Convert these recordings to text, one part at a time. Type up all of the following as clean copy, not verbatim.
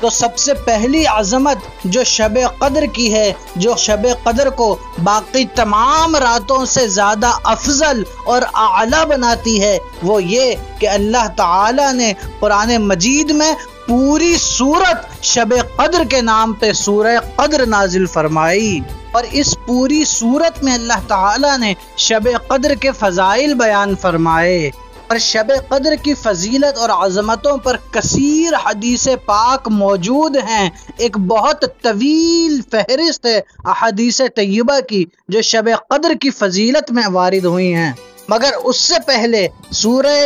تو سب سے پہلی عظمت جو شب قدر کی ہے، جو شب قدر کو باقی تمام راتوں سے زیادہ افضل اور اعلیٰ بناتی ہے، وہ یہ کہ اللہ تعالی نے قرآن مجید میں پوری سورت شب قدر کے نام پہ سورہ قدر نازل فرمائی، اور اس پوری سورت میں اللہ تعالی نے شب قدر کے فضائل بیان فرمائے، اور شب قدر کی فضیلت اور عظمتوں پر کثیر حدیث پاک موجود ہیں۔ ایک بہت طویل فہرست ہے احادیث طیبہ کی جو شب قدر کی فضیلت میں وارد ہوئی ہیں، مگر اس سے پہلے سورہ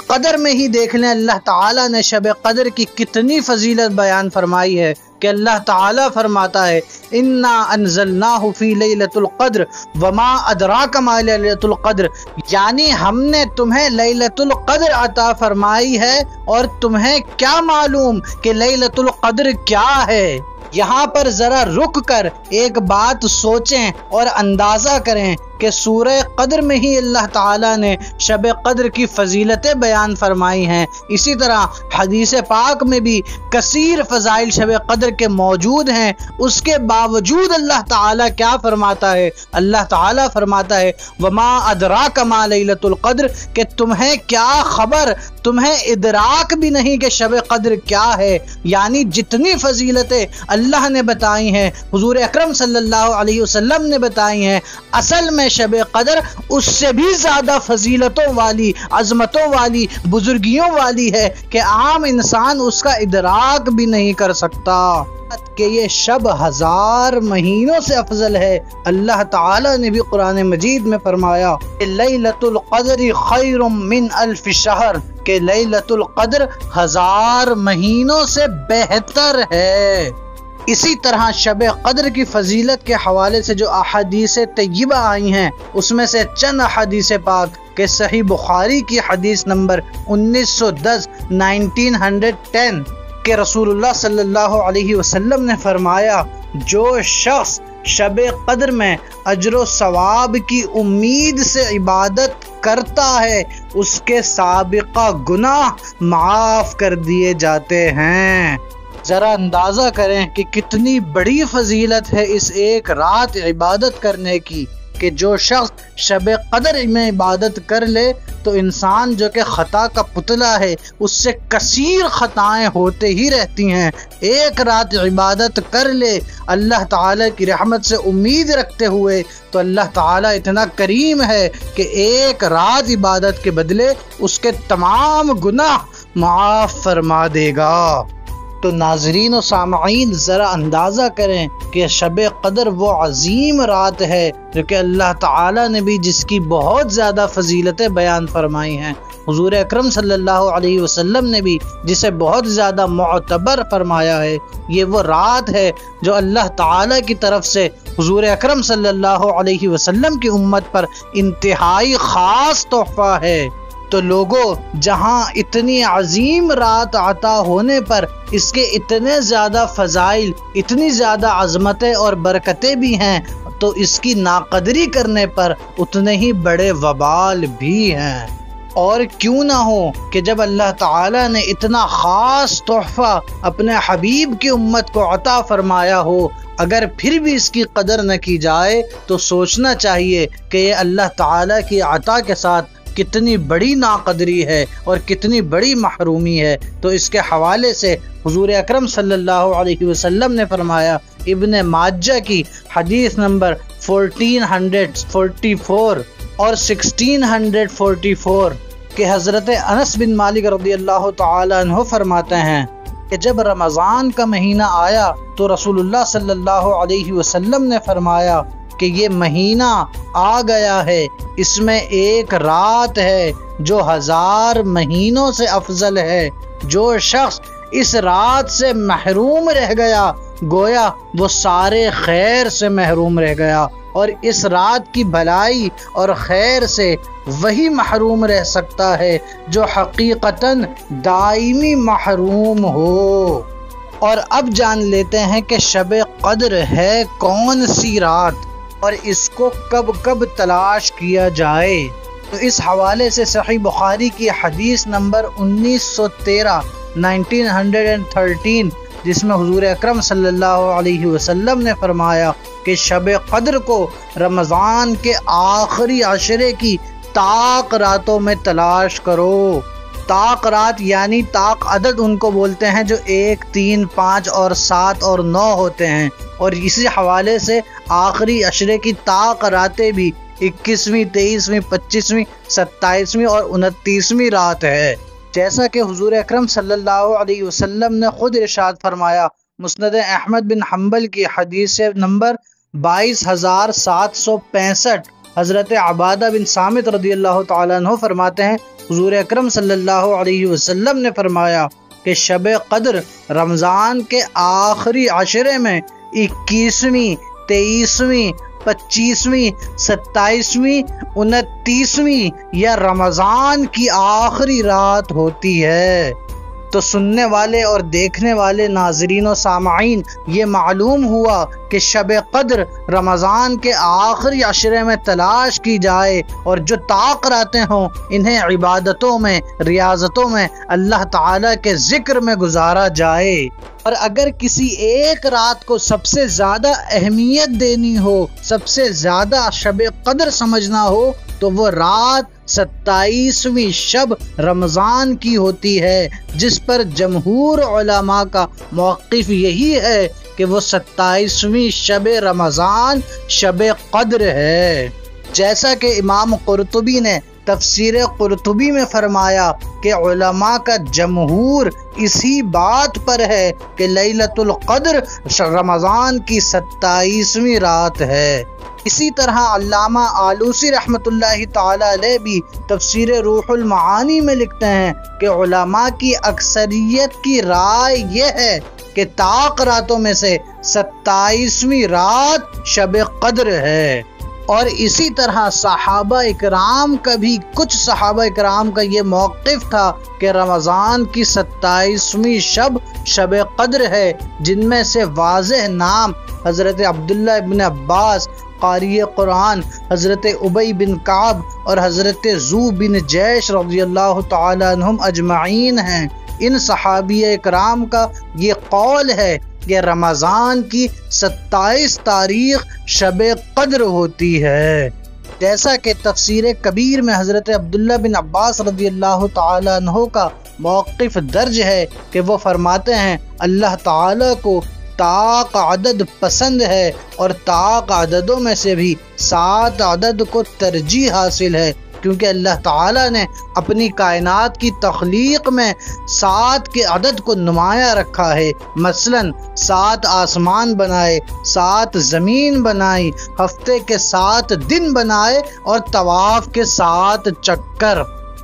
قدر میں ہی دیکھ لیں اللہ تعالیٰ نے شب قدر کی کتنی فضیلت بیان فرمائی ہے کہ اللہ تعالیٰ فرماتا ہے انا انزلناہ فی لیلۃ القدر وما ادراک ما لیلۃ القدر، یعنی ہم نے تمہیں لیلۃ القدر عطا فرمائی ہے اور تمہیں کیا معلوم کہ لیلۃ القدر کیا ہے۔ یہاں پر ذرا رک کر ایک بات سوچیں اور اندازہ کریں کہ سورہ قدر میں ہی اللہ تعالیٰ نے شب قدر کی فضیلتیں بیان فرمائی ہیں، اسی طرح حدیث پاک میں بھی کثیر فضائل شب قدر کے موجود ہیں، اس کے باوجود اللہ تعالیٰ کیا فرماتا ہے؟ اللہ تعالیٰ فرماتا ہے وما ادراک ما لیلۃ القدر، کہ تمہیں کیا خبر، تمہیں ادراک بھی نہیں کہ شب قدر کیا ہے۔ یعنی جتنی فضیلتیں اللہ نے بتائی ہیں، حضور اکرم صلی اللہ علیہ وسلم نے بتائی ہیں، اصل میں شب قدر اس سے بھی زیادہ فضیلتوں والی، عظمتوں والی، بزرگیوں والی ہے کہ عام انسان اس کا ادراک بھی نہیں کر سکتا، کہ یہ شب 1000 مہینوں سے افضل ہے۔ اللہ تعالی نے بھی قرآن مجید میں فرمایا لیلۃ القدر خیر من 1000 شہر، کہ لیلۃ القدر 1000 مہینوں سے بہتر ہے۔ اسی طرح شب قدر کی فضیلت کے حوالے سے جو احادیث طیبہ آئی ہیں، اس میں سے چند احادیث پاک کہ صحیح بخاری کی حدیث نمبر 1910 کہ رسول اللہ صلی اللہ علیہ وسلم نے فرمایا جو شخص شب قدر میں اجر و ثواب کی امید سے عبادت کرتا ہے اس کے سابقہ گناہ معاف کر دیے جاتے ہیں۔ ذرا اندازہ کریں کہ کتنی بڑی فضیلت ہے اس ایک رات عبادت کرنے کی، کہ جو شخص شب قدر میں عبادت کر لے تو انسان جو کہ خطا کا پتلا ہے، اس سے کثیر خطائیں ہوتے ہی رہتی ہیں، ایک رات عبادت کر لے اللہ تعالیٰ کی رحمت سے امید رکھتے ہوئے، تو اللہ تعالیٰ اتنا کریم ہے کہ ایک رات عبادت کے بدلے اس کے تمام گناہ معاف فرما دے گا۔ تو ناظرین و سامعین ذرا اندازہ کریں کہ شب قدر وہ عظیم رات ہے جو کہ اللہ تعالیٰ نے بھی جس کی بہت زیادہ فضیلتیں بیان فرمائی ہیں، حضور اکرم صلی اللہ علیہ وسلم نے بھی جسے بہت زیادہ معتبر فرمایا ہے۔ یہ وہ رات ہے جو اللہ تعالیٰ کی طرف سے حضور اکرم صلی اللہ علیہ وسلم کی امت پر انتہائی خاص تحفہ ہے۔ تو لوگوں، جہاں اتنی عظیم رات عطا ہونے پر اس کے اتنے زیادہ فضائل، اتنی زیادہ عظمتیں اور برکتیں بھی ہیں، تو اس کی ناقدری کرنے پر اتنے ہی بڑے وبال بھی ہیں۔ اور کیوں نہ ہو کہ جب اللہ تعالیٰ نے اتنا خاص تحفہ اپنے حبیب کی امت کو عطا فرمایا ہو، اگر پھر بھی اس کی قدر نہ کی جائے تو سوچنا چاہیے کہ یہ اللہ تعالیٰ کی عطا کے ساتھ کتنی بڑی ناقدری ہے اور کتنی بڑی محرومی ہے۔ تو اس کے حوالے سے حضور اکرم صلی اللہ علیہ وسلم نے فرمایا، ابن ماجہ کی حدیث نمبر 1444 اور 1644 کہ حضرت انس بن مالک رضی اللہ تعالی عنہ فرماتے ہیں کہ جب رمضان کا مہینہ آیا تو رسول اللہ صلی اللہ علیہ وسلم نے فرمایا کہ یہ مہینہ آ گیا ہے، اس میں ایک رات ہے جو 1000 مہینوں سے افضل ہے، جو شخص اس رات سے محروم رہ گیا گویا وہ سارے خیر سے محروم رہ گیا، اور اس رات کی بھلائی اور خیر سے وہی محروم رہ سکتا ہے جو حقیقتاً دائمی محروم ہو۔ اور اب جان لیتے ہیں کہ شب قدر ہے کون سی رات اور اس کو کب کب تلاش کیا جائے۔ تو اس حوالے سے صحیح بخاری کی حدیث نمبر 1913 جس میں حضور اکرم صلی اللہ علیہ وسلم نے فرمایا کہ شب قدر کو رمضان کے آخری عشرے کی طاق راتوں میں تلاش کرو۔ طاق رات یعنی طاق عدد ان کو بولتے ہیں جو 1، 3، 5 اور 7 اور 9 ہوتے ہیں، اور اسی حوالے سے آخری عشرے کی طاق راتیں بھی 21ویں، 23ویں، 25ویں، 27ویں اور 29ویں رات ہے۔ جیسا کہ حضور اکرم صلی اللہ علیہ وسلم نے خود ارشاد فرمایا، مسند احمد بن حنبل کی حدیث نمبر 22765، حضرت عبادہ بن صامت رضی اللہ تعالیٰ عنہ فرماتے ہیں، حضور اکرم صلی اللہ علیہ وسلم نے فرمایا کہ شب قدر رمضان کے آخری عشرے میں 21ویں، 23ویں، 25ویں، 27ویں، 29ویں یا رمضان کی آخری رات ہوتی ہے۔ تو سننے والے اور دیکھنے والے ناظرین و سامعین، یہ معلوم ہوا کہ شب قدر رمضان کے آخری عشرے میں تلاش کی جائے، اور جو طاق راتیں ہوں انہیں عبادتوں میں، ریاضتوں میں، اللہ تعالیٰ کے ذکر میں گزارا جائے۔ اور اگر کسی ایک رات کو سب سے زیادہ اہمیت دینی ہو، سب سے زیادہ شب قدر سمجھنا ہو، تو وہ رات 27ویں شب رمضان کی ہوتی ہے، جس پر جمہور علماء کا موقف یہی ہے کہ وہ 27ویں شب رمضان شب قدر ہے۔ جیسا کہ امام قرطبی نے تفسیر قرطبی میں فرمایا کہ علماء کا جمہور اسی بات پر ہے کہ لیلۃ القدر رمضان کی 27ویں رات ہے۔ اسی طرح علامہ آلوسی رحمۃ اللہ تعالی علیہ بھی تفسیر روح المعانی میں لکھتے ہیں کہ علماء کی اکثریت کی رائے یہ ہے کہ طاق راتوں میں سے 27ویں رات شب قدر ہے۔ اور اسی طرح صحابہ اکرام کا بھی، کچھ صحابہ اکرام کا یہ موقف تھا کہ رمضان کی 27ویں شب قدر ہے، جن میں سے واضح نام حضرت عبداللہ ابن عباس قاری قرآن، حضرت ابی بن کعب اور حضرت ذو بن جیش رضی اللہ تعالی عنہم اجمعین ہیں۔ ان صحابی اکرام کا یہ قول ہے کہ رمضان کی 27 تاریخ شب قدر ہوتی ہے۔ جیسا کہ تفسیر کبیر میں حضرت عبداللہ بن عباس رضی اللہ تعالی عنہ کا موقف درج ہے کہ وہ فرماتے ہیں اللہ تعالی کو طاق عدد پسند ہے، اور طاق عددوں میں سے بھی 7 عدد کو ترجیح حاصل ہے، کیونکہ اللہ تعالیٰ نے اپنی کائنات کی تخلیق میں 7 کے عدد کو نمایاں رکھا ہے۔ مثلا 7 آسمان بنائے، 7 زمین بنائی، ہفتے کے 7 دن بنائے اور طواف کے 7 چکر۔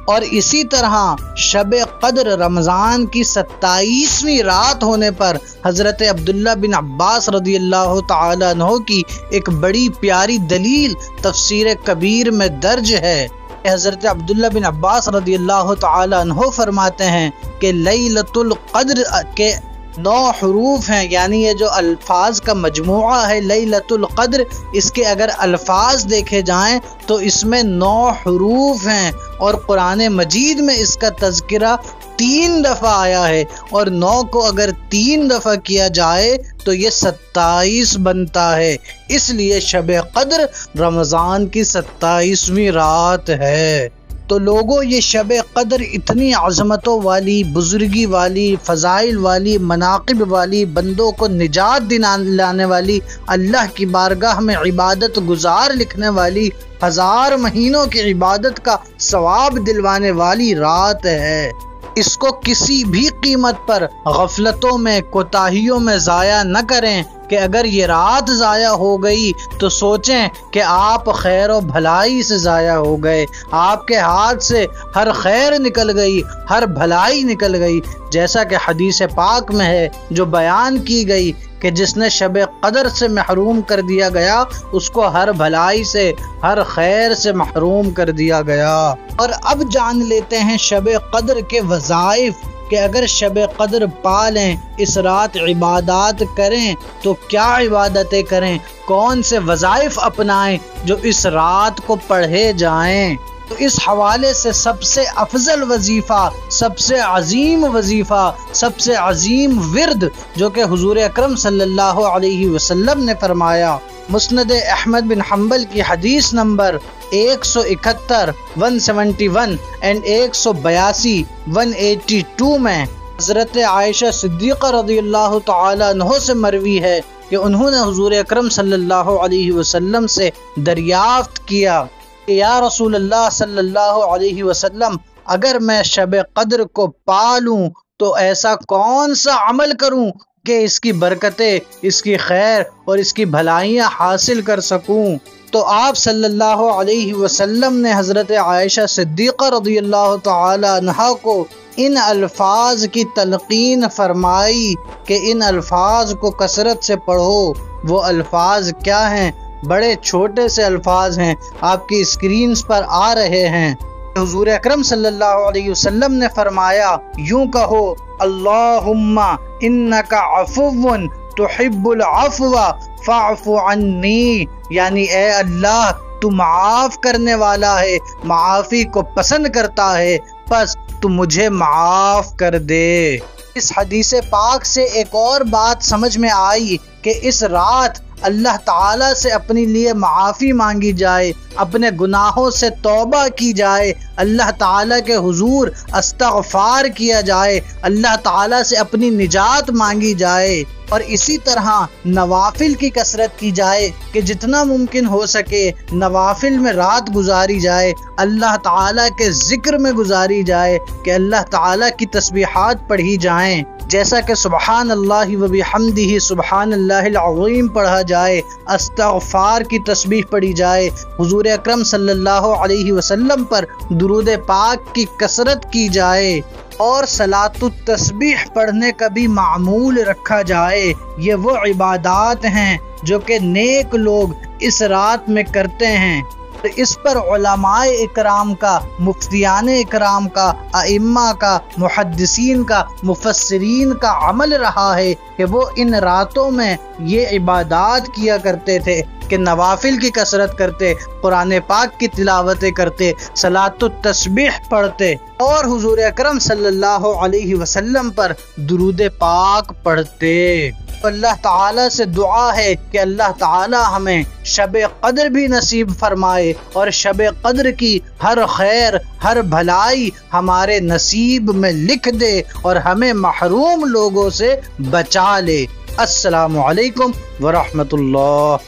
اور اسی طرح شب قدر رمضان کی 27ویں رات ہونے پر حضرت عبداللہ بن عباس رضی اللہ تعالیٰ عنہ کی ایک بڑی پیاری دلیل تفسیر کبیر میں درج ہے۔ حضرت عبداللہ بن عباس رضی اللہ تعالیٰ عنہ فرماتے ہیں کہ لیلۃ القدر کے 9 حروف ہیں، یعنی یہ جو الفاظ کا مجموعہ ہے لیلۃ القدر، اس کے اگر الفاظ دیکھے جائیں تو اس میں 9 حروف ہیں، اور قرآن مجید میں اس کا تذکرہ 3 دفعہ آیا ہے، اور 9 کو اگر 3 دفعہ کیا جائے تو یہ 27 بنتا ہے۔ اس لیے شب قدر رمضان کی 27ویں رات ہے۔ تو لوگوں، یہ شب قدر اتنی عظمتوں والی، بزرگی والی، فضائل والی، مناقب والی، بندوں کو نجات دلانے والی، اللہ کی بارگاہ میں عبادت گزار لکھنے والی، 1000 مہینوں کی عبادت کا ثواب دلوانے والی رات ہے۔ اس کو کسی بھی قیمت پر غفلتوں میں، کوتاہیوں میں ضائع نہ کریں کہ اگر یہ رات ضائع ہو گئی تو سوچیں کہ آپ خیر و بھلائی سے ضائع ہو گئے، آپ کے ہاتھ سے ہر خیر نکل گئی، ہر بھلائی نکل گئی، جیسا کہ حدیث پاک میں ہے جو بیان کی گئی کہ جس نے شب قدر سے محروم کر دیا گیا اس کو ہر بھلائی سے، ہر خیر سے محروم کر دیا گیا۔ اور اب جان لیتے ہیں شب قدر کے وظائف، کہ اگر شب قدر پا لیں، اس رات عبادات کریں تو کیا عبادتیں کریں، کون سے وظائف اپنائیں جو اس رات کو پڑھے جائیں۔ تو اس حوالے سے سب سے افضل وظیفہ، سب سے عظیم وظیفہ، سب سے عظیم ورد جو کہ حضور اکرم صلی اللہ علیہ وسلم نے فرمایا، مسند احمد بن حنبل کی حدیث نمبر 171 171 اینڈ 182 182 میں حضرت عائشہ صدیقہ رضی اللہ تعالی عنہ سے مروی ہے کہ انہوں نے حضور اکرم صلی اللہ علیہ وسلم سے دریافت کیا کہ یا رسول اللہ صلی اللہ علیہ وسلم، اگر میں شب قدر کو پالوں تو ایسا کون سا عمل کروں کہ اس کی برکتیں، اس کی خیر اور اس کی بھلائیاں حاصل کر سکوں؟ تو آپ صلی اللہ علیہ وسلم نے حضرت عائشہ صدیقہ رضی اللہ تعالی عنہا کو ان الفاظ کی تلقین فرمائی کہ ان الفاظ کو کثرت سے پڑھو۔ وہ الفاظ کیا ہیں؟ بڑے چھوٹے سے الفاظ ہیں، آپ کی اسکرینز پر آ رہے ہیں۔ حضور اکرم صلی اللہ علیہ وسلم نے فرمایا، یوں کہو، اللہم انک عفو تحب العفو فاعف عنی، یعنی اے اللہ تو معاف کرنے والا ہے، معافی کو پسند کرتا ہے، پس تو مجھے معاف کر دے۔ اس حدیث پاک سے ایک اور بات سمجھ میں آئی کہ اس رات اللہ تعالیٰ سے اپنے لیے معافی مانگی جائے، اپنے گناہوں سے توبہ کی جائے، اللہ تعالیٰ کے حضور استغفار کیا جائے، اللہ تعالیٰ سے اپنی نجات مانگی جائے، اور اسی طرح نوافل کی کثرت کی جائے کہ جتنا ممکن ہو سکے نوافل میں رات گزاری جائے، اللہ تعالیٰ کے ذکر میں گزاری جائے، کہ اللہ تعالیٰ کی تسبیحات پڑھی جائیں، جیسا کہ سبحان اللہ و بحمدہ سبحان اللہ العظیم پڑھا جائے، استغفار کی تسبیح پڑھی جائے، حضور اکرم صلی اللہ علیہ وسلم پر درود پاک کی کثرت کی جائے، اور صلاۃ التسبیح پڑھنے کا بھی معمول رکھا جائے۔ یہ وہ عبادات ہیں جو کہ نیک لوگ اس رات میں کرتے ہیں۔ اس پر علماء اکرام کا، مفتیان اکرام کا، ائمہ کا، محدثین کا، مفسرین کا عمل رہا ہے کہ وہ ان راتوں میں یہ عبادات کیا کرتے تھے کہ نوافل کی کثرت کرتے، قرآن پاک کی تلاوتیں کرتے، صلاۃ التسبیح پڑھتے، اور حضور اکرم صلی اللہ علیہ وسلم پر درود پاک پڑھتے۔ اللہ تعالیٰ سے دعا ہے کہ اللہ تعالیٰ ہمیں شب قدر بھی نصیب فرمائے، اور شب قدر کی ہر خیر، ہر بھلائی ہمارے نصیب میں لکھ دے، اور ہمیں محروم لوگوں سے بچا لے۔ السلام علیکم ورحمۃ اللہ۔